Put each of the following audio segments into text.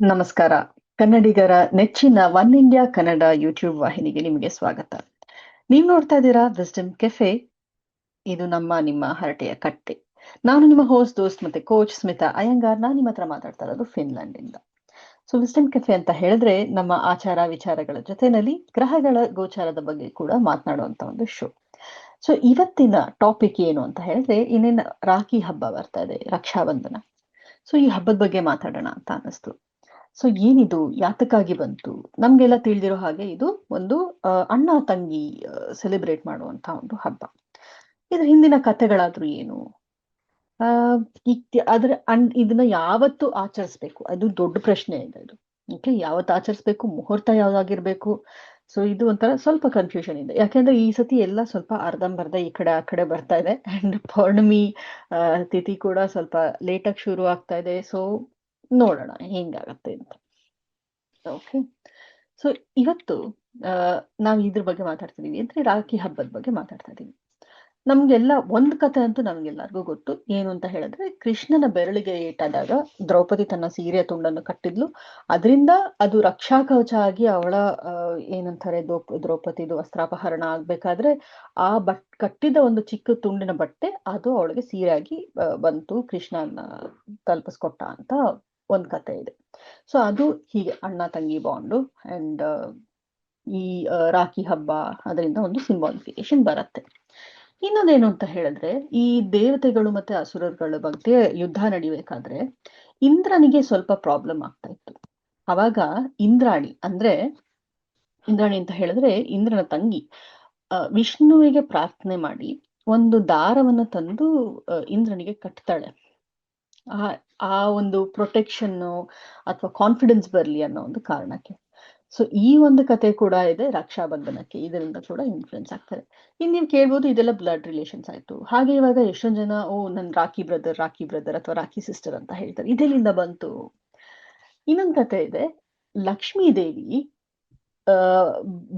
ನಮಸ್ಕಾರ. ಕನ್ನಡಿಗರ ನೆಚ್ಚಿನ ಒನ್ ಇಂಡಿಯಾ ಕನ್ನಡ ಯೂಟ್ಯೂಬ್ ವಾಹಿನಿಗೆ ನಿಮಗೆ ಸ್ವಾಗತ. ನೀವು ನೋಡ್ತಾ ಇದ್ದೀರಾ ವಿಸ್ಡಮ್ ಕೆಫೆ. ಇದು ನಿಮ್ಮ ಹರಟೆಯ ಕಟ್ಟೆ. ನಾನು ನಿಮ್ಮ ಹೋಸ್ಟ್ ದೋಸ್ತ್ ಮತ್ತೆ ಕೋಚ್ ಸ್ಮಿತಾ ಅಯ್ಯಂಗಾರ್. ನಾನು ನಿಮ್ಮ ಹತ್ರ ಮಾತಾಡ್ತಾ ಇರೋದು ಫಿನ್ಲೆಂಡ್ ಇಂದ. ಸೊ ವಿಸ್ಡಮ್ ಕೆಫೆ ಅಂತ ಹೇಳಿದ್ರೆ ನಮ್ಮ ಆಚಾರ ವಿಚಾರಗಳ ಜೊತೆನಲ್ಲಿ ಗ್ರಹಗಳ ಗೋಚಾರದ ಬಗ್ಗೆ ಕೂಡ ಮಾತನಾಡುವಂತ ಒಂದು ಶೋ. ಸೊ ಇವತ್ತಿನ ಟಾಪಿಕ್ ಏನು ಅಂತ ಹೇಳಿದ್ರೆ, ಇನ್ನೇನು ರಾಖಿ ಹಬ್ಬ ಬರ್ತಾ ಇದೆ, ರಕ್ಷಾಬಂಧನ. ಸೊ ಈ ಹಬ್ಬದ ಬಗ್ಗೆ ಮಾತಾಡೋಣ ಅಂತ ಅನಿಸ್ತು. ಸೊ ಏನಿದು, ಯಾತಕ್ಕಾಗಿ ಬಂತು? ನಮ್ಗೆಲ್ಲ ತಿಳಿದಿರೋ ಹಾಗೆ ಇದು ಒಂದು ಅಣ್ಣ ತಂಗಿ ಸೆಲೆಬ್ರೇಟ್ ಮಾಡುವಂತ ಒಂದು ಹಬ್ಬ. ಇದ್ರ ಹಿಂದಿನ ಕಥೆಗಳಾದ್ರೂ ಏನು? ಆ ಇದನ್ನ ಯಾವತ್ತು ಆಚರಿಸ್ಬೇಕು, ಅದು ದೊಡ್ಡ ಪ್ರಶ್ನೆ ಇದೆ. ಇದು ಓಕೆ, ಯಾವತ್ತು ಆಚರಿಸ್ಬೇಕು, ಮುಹೂರ್ತ ಯಾವ್ದಾಗಿರ್ಬೇಕು? ಸೊ ಇದು ಒಂಥರ ಸ್ವಲ್ಪ ಕನ್ಫ್ಯೂಷನ್ ಇದೆ, ಯಾಕೆಂದ್ರೆ ಈ ಸತಿ ಎಲ್ಲ ಸ್ವಲ್ಪ ಅರ್ಧಂಬರ್ಧ ಈ ಕಡೆ ಆ ಕಡೆ ಬರ್ತಾ ಇದೆ. ಅಂಡ್ ಪೌರ್ಣಮಿ ತಿಥಿ ಕೂಡ ಸ್ವಲ್ಪ ಲೇಟಾಗಿ ಶುರು ಆಗ್ತಾ ಇದೆ. ಸೊ ನೋಡೋಣ ಹೆಂಗಾಗತ್ತೆ ಅಂತ. ಓಕೆ, ಸೊ ಇವತ್ತು ನಾವು ಇದ್ರ ಬಗ್ಗೆ ಮಾತಾಡ್ತಿದೀವಿ ಅಂದ್ರೆ ರಾಖಿ ಹಬ್ಬದ ಬಗ್ಗೆ ಮಾತಾಡ್ತಾ ಇದೀವಿ. ನಮ್ಗೆಲ್ಲ ಒಂದ್ ಕಥೆ ಅಂತೂ ನಮ್ಗೆಲ್ಲರಿಗೂ ಗೊತ್ತು. ಏನು ಅಂತ ಹೇಳಿದ್ರೆ, ಕೃಷ್ಣನ ಬೆರಳಿಗೆ ಏಟಾದಾಗ ದ್ರೌಪದಿ ತನ್ನ ಸೀರೆಯ ತುಂಡನ್ನು ಕಟ್ಟಿದ್ಲು. ಅದರಿಂದ ಅದು ರಕ್ಷಾ ಕವಚ ಆಗಿ ಅವಳ ಏನಂತಾರೆ ದ್ರೌಪದಿದು ವಸ್ತ್ರಾಪಹರಣ ಆಗ್ಬೇಕಾದ್ರೆ ಆ ಕಟ್ಟಿದ ಒಂದು ಚಿಕ್ಕ ತುಂಡಿನ ಬಟ್ಟೆ ಅದು ಅವಳಿಗೆ ಸೀರೆಯಾಗಿ ಬಂತು, ಕೃಷ್ಣನ ತಲುಪಿಸ್ಕೊಟ್ಟ ಅಂತ ಒಂದ್ ಕತೆ ಇದೆ. ಸೊ ಅದು ಹೀಗೆ ಅಣ್ಣ ತಂಗಿ ಬಾಂಡು. ಅಂಡ್ ಈ ರಾಖಿ ಹಬ್ಬ ಅದರಿಂದ ಒಂದು ಸಿಂಬಾಲಿಫಿಕೇಶನ್ ಬರುತ್ತೆ. ಇನ್ನೊಂದೇನು ಅಂತ ಹೇಳಿದ್ರೆ, ಈ ದೇವತೆಗಳು ಮತ್ತೆ ಅಸುರಗಳ ಬಗ್ಗೆ ಯುದ್ಧ ನಡಿಬೇಕಾದ್ರೆ ಇಂದ್ರನಿಗೆ ಸ್ವಲ್ಪ ಪ್ರಾಬ್ಲಮ್ ಆಗ್ತಾ ಇತ್ತು. ಅವಾಗ ಇಂದ್ರಾಣಿ ಅಂತ ಹೇಳಿದ್ರೆ ಇಂದ್ರನ ತಂಗಿ, ವಿಷ್ಣುವಿಗೆ ಪ್ರಾರ್ಥನೆ ಮಾಡಿ ಒಂದು ದಾರವನ್ನ ತಂದು ಇಂದ್ರನಿಗೆ ಕಟ್ತಾಳೆ. ಆ ಒಂದು ಪ್ರೊಟೆಕ್ಷನ್ ಅಥವಾ ಕಾನ್ಫಿಡೆನ್ಸ್ ಬರ್ಲಿ ಅನ್ನೋ ಒಂದು ಕಾರಣಕ್ಕೆ. ಸೊ ಈ ಒಂದು ಕತೆ ಕೂಡ ಇದೆ ರಕ್ಷಾಬಂಧನಕ್ಕೆ, ಇದರಿಂದ ಕೂಡ ಇನ್ಫ್ಲುಯೆನ್ಸ್ ಆಗ್ತಾರೆ. ಇನ್ ನೀವು ಕೇಳ್ಬೋದು, ಇದೆಲ್ಲ ಬ್ಲಡ್ ರಿಲೇಷನ್ಸ್ ಆಯ್ತು. ಹಾಗೆ ಇವಾಗ ಎಷ್ಟೊಂದ್ ಜನ ನನ್ ರಾಖಿ ಬ್ರದರ್ ಅಥವಾ ರಾಖಿ ಸಿಸ್ಟರ್ ಅಂತ ಹೇಳ್ತಾರೆ. ಇದೆಲ್ಲಿಂದ ಬಂತು? ಇನ್ನೊಂದ್ ಕತೆ ಇದೆ. ಲಕ್ಷ್ಮೀ ದೇವಿ ಆ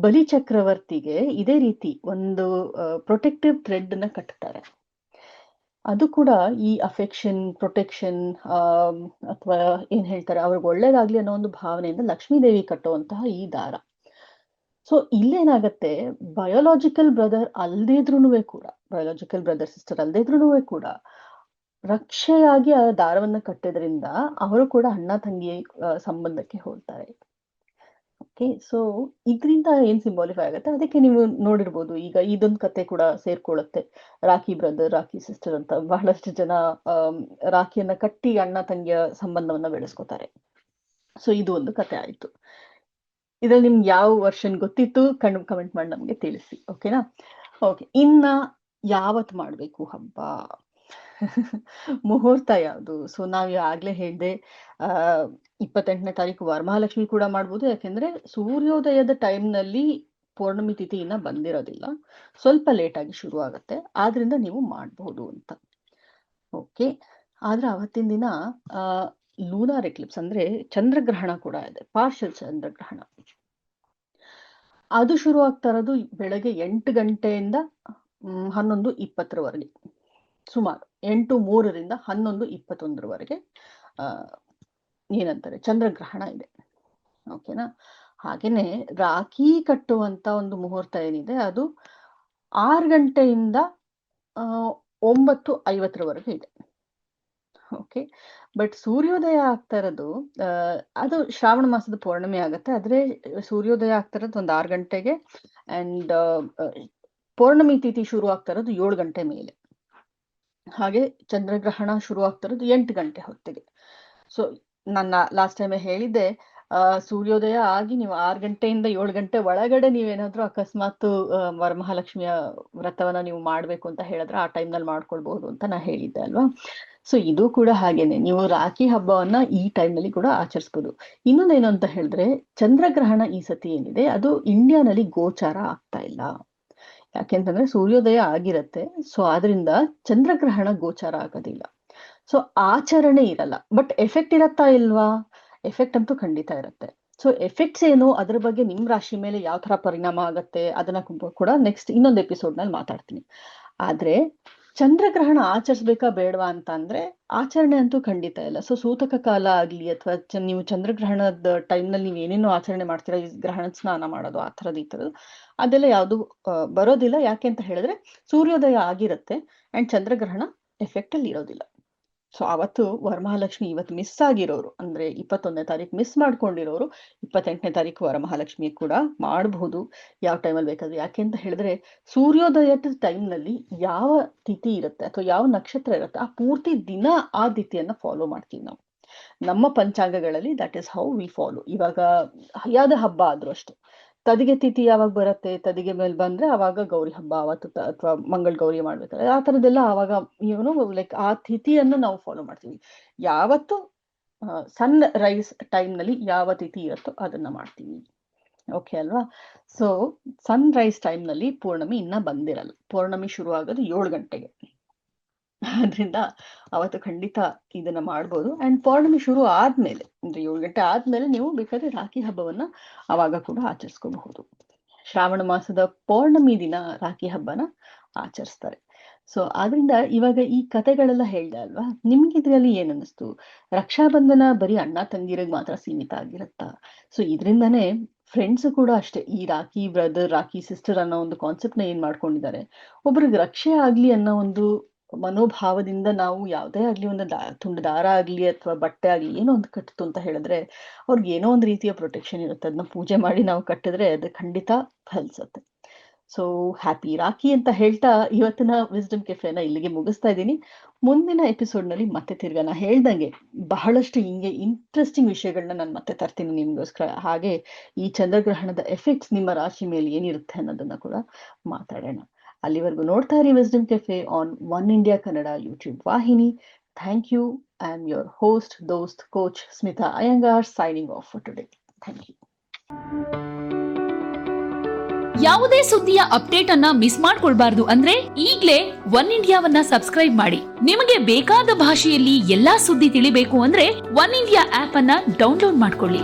ಬಲಿ ಚಕ್ರವರ್ತಿಗೆ ಇದೇ ರೀತಿ ಒಂದು ಪ್ರೊಟೆಕ್ಟಿವ್ ಥ್ರೆಡ್ ನ ಕಟ್ತಾರೆ. ಅದು ಕೂಡ ಈ ಅಫೆಕ್ಷನ್, ಪ್ರೊಟೆಕ್ಷನ್ ಅಥವಾ ಏನ್ ಹೇಳ್ತಾರೆ, ಅವ್ರಿಗೆ ಒಳ್ಳೇದಾಗ್ಲಿ ಅನ್ನೋ ಒಂದು ಭಾವನೆಯಿಂದ ಲಕ್ಷ್ಮೀ ದೇವಿ ಕಟ್ಟುವಂತಹ ಈ ದಾರ. ಸೊ ಇಲ್ಲೇನಾಗತ್ತೆ, ಬಯೋಲಾಜಿಕಲ್ ಬ್ರದರ್ ಸಿಸ್ಟರ್ ಅಲ್ದೇ ಕೂಡ ರಕ್ಷೆಯಾಗಿ ಆ ದಾರವನ್ನ ಕಟ್ಟಿದ್ರಿಂದ ಅವರು ಕೂಡ ಅಣ್ಣ ತಂಗಿ ಸಂಬಂಧಕ್ಕೆ ಹೋಗ್ತಾರೆ. ಓಕೆ, ಸೊ ಇದರಿಂದ ಏನ್ ಸಿಂಬಾಲಿಫೈ ಆಗುತ್ತೆ ಅದಕ್ಕೆ ನೀವು ನೋಡಿರ್ಬೋದು. ಈಗ ಇದೊಂದು ಕತೆ ಕೂಡ ಸೇರ್ಕೊಳ್ಳುತ್ತೆ, ರಾಖಿ ಬ್ರದರ್ ರಾಖಿ ಸಿಸ್ಟರ್ ಅಂತ. ಬಹಳಷ್ಟು ಜನ ರಾಖಿಯನ್ನ ಕಟ್ಟಿ ಅಣ್ಣ ತಂಗಿಯ ಸಂಬಂಧವನ್ನ ಬೆಳೆಸ್ಕೊತಾರೆ. ಸೊ ಇದು ಒಂದು ಕತೆ ಆಯ್ತು. ಇದ್ರಲ್ಲಿ ನಿಮ್ಗೆ ಯಾವ ವರ್ಷನ್ ಗೊತ್ತಿತ್ತು ಕಮೆಂಟ್ ಮಾಡಿ ನಮ್ಗೆ ತಿಳಿಸಿ. ಓಕೆನಾ? ಓಕೆ, ಇನ್ನ ಯಾವತ್ ಮಾಡ್ಬೇಕು ಹಬ್ಬ? ಮುಹೂರ್ತ ಯಾವುದು? ಸೊ ನಾವ್ ಆಗ್ಲೇ ಹೇಳ್ದೆ, 28ನೇ ತಾರೀಕು ವರಮಹಾಲಕ್ಷ್ಮಿ ಕೂಡ ಮಾಡ್ಬೋದು. ಯಾಕೆಂದ್ರೆ ಸೂರ್ಯೋದಯದ ಟೈಮ್ನಲ್ಲಿ ಪೌರ್ಣಮಿ ತಿಥಿ ಇನ್ನ ಬಂದಿರೋದಿಲ್ಲ, ಸ್ವಲ್ಪ ಲೇಟ್ ಆಗಿ ಶುರು ಆಗತ್ತೆ, ಆದ್ರಿಂದ ನೀವು ಮಾಡಬಹುದು ಅಂತ. ಓಕೆ, ಆದ್ರೆ ಅವತ್ತಿನ ದಿನ ಲೂನಾರ್ ಎಕ್ಲಿಪ್ಸ್ ಅಂದ್ರೆ ಚಂದ್ರಗ್ರಹಣ ಕೂಡ ಇದೆ, ಪಾರ್ಷಲ್ ಚಂದ್ರಗ್ರಹಣ. ಅದು ಶುರು ಆಗ್ತಾ ಇರೋದು ಬೆಳಗ್ಗೆ 8 ಗಂಟೆಯಿಂದ 11:20 ಸುಮಾರು 8:03 11:21 ಏನಂತಾರೆ ಚಂದ್ರಗ್ರಹಣ ಇದೆ. ಓಕೆನಾ? ಹಾಗೇನೆ ರಾಖಿ ಕಟ್ಟುವಂತ ಒಂದು ಮುಹೂರ್ತ ಏನಿದೆ ಅದು 6 ಗಂಟೆಯಿಂದ 9:50 ಇದೆ. ಓಕೆ, ಬಟ್ ಸೂರ್ಯೋದಯ ಆಗ್ತಾ ಇರೋದು ಅದು ಶ್ರಾವಣ ಮಾಸದ ಪೌರ್ಣಮಿ ಆಗತ್ತೆ. ಆದ್ರೆ ಸೂರ್ಯೋದಯ ಆಗ್ತಾ ಇರೋದು ಒಂದು 6 ಗಂಟೆಗೆ. ಅಂಡ್ ಪೌರ್ಣಮಿ ತಿಥಿ ಶುರು ಆಗ್ತಾ ಇರೋದು 7 ಗಂಟೆ ಮೇಲೆ. ಹಾಗೆ ಚಂದ್ರಗ್ರಹಣ ಶುರು ಆಗ್ತಾ ಇರೋದು 8 ಗಂಟೆ ಹೊತ್ತಿಗೆ. ಸೊ ನನ್ನ ಲಾಸ್ಟ್ ಟೈಮ್ ಹೇಳಿದ್ದೆ, ಸೂರ್ಯೋದಯ ಆಗಿ ನೀವು 6 ಗಂಟೆಯಿಂದ 7 ಗಂಟೆ ಒಳಗಡೆ ನೀವೇನಾದ್ರೂ ಅಕಸ್ಮಾತ್ ವರಮಹಾಲಕ್ಷ್ಮಿಯ ವ್ರತವನ್ನ ನೀವು ಮಾಡ್ಬೇಕು ಅಂತ ಹೇಳಿದ್ರೆ ಆ ಟೈಮ್ನಲ್ಲಿ ಮಾಡ್ಕೊಳ್ಬಹುದು ಅಂತ ನಾ ಹೇಳಿದ್ದೆ ಅಲ್ವಾ? ಸೊ ಇದು ಕೂಡ ಹಾಗೇನೆ, ನೀವು ರಾಖಿ ಹಬ್ಬವನ್ನ ಈ ಟೈಮ್ನಲ್ಲಿ ಕೂಡ ಆಚರಿಸ್ಬೋದು. ಇನ್ನೊಂದೇನು ಅಂತ ಹೇಳಿದ್ರೆ, ಚಂದ್ರಗ್ರಹಣ ಈ ಸತಿ ಏನಿದೆ ಅದು ಇಂಡಿಯಾನಲ್ಲಿ ಗೋಚಾರ ಆಗ್ತಾ ಇಲ್ಲ. ಯಾಕೆಂತಂದ್ರೆ ಸೂರ್ಯೋದಯ ಆಗಿರತ್ತೆ, ಸೊ ಆದ್ರಿಂದ ಚಂದ್ರಗ್ರಹಣ ಗೋಚಾರ ಆಗೋದಿಲ್ಲ. ಸೊ ಆಚರಣೆ ಇರಲ್ಲ, ಬಟ್ ಎಫೆಕ್ಟ್ ಇರತ್ತಾ ಇಲ್ವಾ? ಎಫೆಕ್ಟ್ ಅಂತೂ ಖಂಡಿತ ಇರುತ್ತೆ. ಸೊ ಎಫೆಕ್ಟ್ಸ್ ಏನು, ಅದ್ರ ಬಗ್ಗೆ ನಿಮ್ ರಾಶಿ ಮೇಲೆ ಯಾವ ತರ ಪರಿಣಾಮ ಆಗತ್ತೆ ಅದನ್ನ ಕೂಡ ನೆಕ್ಸ್ಟ್ ಇನ್ನೊಂದು ಎಪಿಸೋಡ್ ನಲ್ಲಿ ಮಾತಾಡ್ತೀನಿ. ಆದ್ರೆ ಚಂದ್ರಗ್ರಹಣ ಆಚರಿಸ್ಬೇಕಾ ಬೇಡವಾ ಅಂತ ಅಂದ್ರೆ ಆಚರಣೆ ಅಂತೂ ಖಂಡಿತ ಇಲ್ಲ. ಸೊ ಸೂತಕ ಕಾಲ ಆಗ್ಲಿ ಅಥವಾ ನೀವು ಚಂದ್ರಗ್ರಹಣದ ಟೈಮ್ನಲ್ಲಿ ನೀವು ಏನೇನೋ ಆಚರಣೆ ಮಾಡ್ತೀರಾ, ಈ ಗ್ರಹಣದ ಸ್ನಾನ ಮಾಡೋದು ಆ ಥರದ್ದು ಈ ಥರದ್ದು ಅದೆಲ್ಲ ಯಾವುದು ಬರೋದಿಲ್ಲ. ಯಾಕೆ ಅಂತ ಹೇಳಿದ್ರೆ ಸೂರ್ಯೋದಯ ಆಗಿರುತ್ತೆ ಅಂಡ್ ಚಂದ್ರಗ್ರಹಣ ಎಫೆಕ್ಟ್ ಅಲ್ಲಿ ಇರೋದಿಲ್ಲ. ಸೊ ಅವತ್ತು ವರಮಹಾಲಕ್ಷ್ಮಿ ಇವತ್ತು ಮಿಸ್ ಆಗಿರೋರು ಅಂದ್ರೆ 21ನೇ ತಾರೀಕು ಮಿಸ್ ಮಾಡ್ಕೊಂಡಿರೋರು 28ನೇ ತಾರೀಕು ವರಮಹಾಲಕ್ಷ್ಮಿ ಕೂಡ ಮಾಡಬಹುದು, ಯಾವ ಟೈಮಲ್ಲಿ ಬೇಕಾದ್ರೆ. ಯಾಕೆ ಅಂತ ಹೇಳಿದ್ರೆ ಸೂರ್ಯೋದಯದ ಟೈಮ್ನಲ್ಲಿ ಯಾವ ತಿಥಿ ಇರುತ್ತೆ ಅಥವಾ ಯಾವ ನಕ್ಷತ್ರ ಇರುತ್ತೆ ಆ ಪೂರ್ತಿ ದಿನ ಆ ತಿಥಿಯನ್ನ ಫಾಲೋ ಮಾಡ್ತೀವಿ ನಾವು ನಮ್ಮ ಪಂಚಾಂಗಗಳಲ್ಲಿ. That is how we follow. ಇವಾಗ ಯಾವುದೇ ಹಬ್ಬ ಆದ್ರೂ ಅಷ್ಟೇ, ತದಿಗೆ ತಿಥಿ ಯಾವಾಗ ಬರುತ್ತೆ, ತದಿಗೆ ಮೇಲೆ ಬಂದ್ರೆ ಅವಾಗ ಗೌರಿ ಹಬ್ಬ ಅವತ್ತು ಅಥವಾ ಮಂಗಳ ಗೌರಿ ಮಾಡ್ಬೇಕಾದ್ರೆ ಆ ಥರದ್ದೆಲ್ಲ ಅವಾಗ ಇವನು ಲೈಕ್ ಆ ತಿಥಿಯನ್ನು ನಾವು ಫಾಲೋ ಮಾಡ್ತೀವಿ. ಯಾವತ್ತು ಸನ್ ರೈಸ್ ಟೈಮ್ನಲ್ಲಿ ಯಾವ ತಿಥಿ ಇರುತ್ತೋ ಅದನ್ನ ಮಾಡ್ತೀವಿ. ಓಕೆ ಅಲ್ವಾ? ಸೊ ಸನ್ ರೈಸ್ ಟೈಮ್ನಲ್ಲಿ ಪೌರ್ಣಮಿ ಇನ್ನ ಬಂದಿರಲ್ಲ. ಪೌರ್ಣಮಿ ಶುರು ಆಗೋದು 7 ಗಂಟೆಗೆ. ಆದ್ರಿಂದ ಅವತ್ತು ಖಂಡಿತ ಇದನ್ನ ಮಾಡ್ಬೋದು. ಅಂಡ್ ಪೌರ್ಣಮಿ ಶುರು ಆದ್ಮೇಲೆ ಅಂದ್ರೆ 7 ಗಂಟೆ ಆದ್ಮೇಲೆ ನೀವು ಬೇಕಾದ್ರೆ ರಾಖಿ ಹಬ್ಬವನ್ನ ಅವಾಗ ಕೂಡ ಆಚರಿಸ್ಕೋಬಹುದು. ಶ್ರಾವಣ ಮಾಸದ ಪೌರ್ಣಮಿ ದಿನ ರಾಖಿ ಹಬ್ಬನ ಆಚರಿಸ್ತಾರೆ. ಸೊ ಆದ್ರಿಂದ ಇವಾಗ ಈ ಕಥೆಗಳೆಲ್ಲ ಹೇಳ್ದೆ ಅಲ್ವಾ, ನಿಮ್ಗೆ ಇದ್ರಲ್ಲಿ ಏನ್ ಅನ್ನಿಸ್ತು? ರಕ್ಷಾಬಂಧನ ಬರೀ ಅಣ್ಣ ತಂಗಿರಿಗೆ ಮಾತ್ರ ಸೀಮಿತ ಆಗಿರತ್ತಾ? ಸೊ ಇದರಿಂದಾನೇ ಫ್ರೆಂಡ್ಸ್ ಕೂಡ ಅಷ್ಟೇ ಈ ರಾಖಿ ಬ್ರದರ್ ರಾಖಿ ಸಿಸ್ಟರ್ ಅನ್ನೋ ಒಂದು ಕಾನ್ಸೆಪ್ಟ್ ನ ಏನ್ ಮಾಡ್ಕೊಂಡಿದ್ದಾರೆ. ಒಬ್ರಿಗೆ ರಕ್ಷೆ ಆಗ್ಲಿ ಅನ್ನೋ ಒಂದು ಮನೋಭಾವದಿಂದ ನಾವು ಯಾವುದೇ ಆಗ್ಲಿ ಒಂದು ತುಂಡು ದಾರ ಆಗ್ಲಿ ಅಥವಾ ಬಟ್ಟೆ ಆಗ್ಲಿ ಏನೋ ಒಂದು ಕಟ್ಟಿತು ಅಂತ ಹೇಳಿದ್ರೆ ಅವ್ರಿಗೆ ಏನೋ ಒಂದು ರೀತಿಯ ಪ್ರೊಟೆಕ್ಷನ್ ಇರುತ್ತೆ. ಅದನ್ನ ಪೂಜೆ ಮಾಡಿ ನಾವು ಕಟ್ಟಿದ್ರೆ ಅದು ಖಂಡಿತ ಫಲಿಸುತ್ತೆ. ಸೊ ಹ್ಯಾಪಿ ರಾಖಿ ಅಂತ ಹೇಳ್ತಾ ಇವತ್ತಿನ ವಿಸ್ಡಮ್ ಕೆಫೆನ ಇಲ್ಲಿಗೆ ಮುಗಿಸ್ತಾ ಇದ್ದೀನಿ. ಮುಂದಿನ ಎಪಿಸೋಡ್ ನಲ್ಲಿ ಮತ್ತೆ ತಿರ್ಗಾ ನಾ ಹೇಳ್ದಂಗೆ ಬಹಳಷ್ಟು ಹಿಂಗೆ ಇಂಟ್ರೆಸ್ಟಿಂಗ್ ವಿಷಯಗಳನ್ನ ನಾನು ಮತ್ತೆ ತರ್ತೀನಿ ನಿಮ್ಗೋಸ್ಕರ. ಹಾಗೆ ಈ ಚಂದ್ರಗ್ರಹಣದ ಎಫೆಕ್ಟ್ಸ್ ನಿಮ್ಮ ರಾಶಿ ಮೇಲೆ ಏನಿರುತ್ತೆ ಅನ್ನೋದನ್ನ ಕೂಡ ಮಾತಾಡೋಣ. ಅಲ್ಲಿವರೆಗೂ ನೋಡ್ತಾ ಇರಿ Wisdom Cafe on one India Kannada YouTube ವಾಹಿನಿ. Thank you. I am your host, ದೋಸ್ತ್, coach Smita Iyengar, signing off for today. Thank you. ಯಾವುದೇ ಸುದ್ದಿಯ ಅಪ್ಡೇಟ್ ಅನ್ನ ಮಿಸ್ ಮಾಡ್ಕೊಳ್ಬಾರ್ದು ಅಂದ್ರೆ ಈಗ್ಲೇ ಒನ್ ಇಂಡಿಯಾವನ್ನ ಸಬ್ಸ್ಕ್ರೈಬ್ ಮಾಡಿ. ನಿಮಗೆ ಬೇಕಾದ ಭಾಷೆಯಲ್ಲಿ ಎಲ್ಲಾ ಸುದ್ದಿ ತಿಳಿಬೇಕು ಅಂದ್ರೆ ಒನ್ ಇಂಡಿಯಾ ಆಪ್ ಅನ್ನ ಡೌನ್ಲೋಡ್ ಮಾಡ್ಕೊಳ್ಳಿ.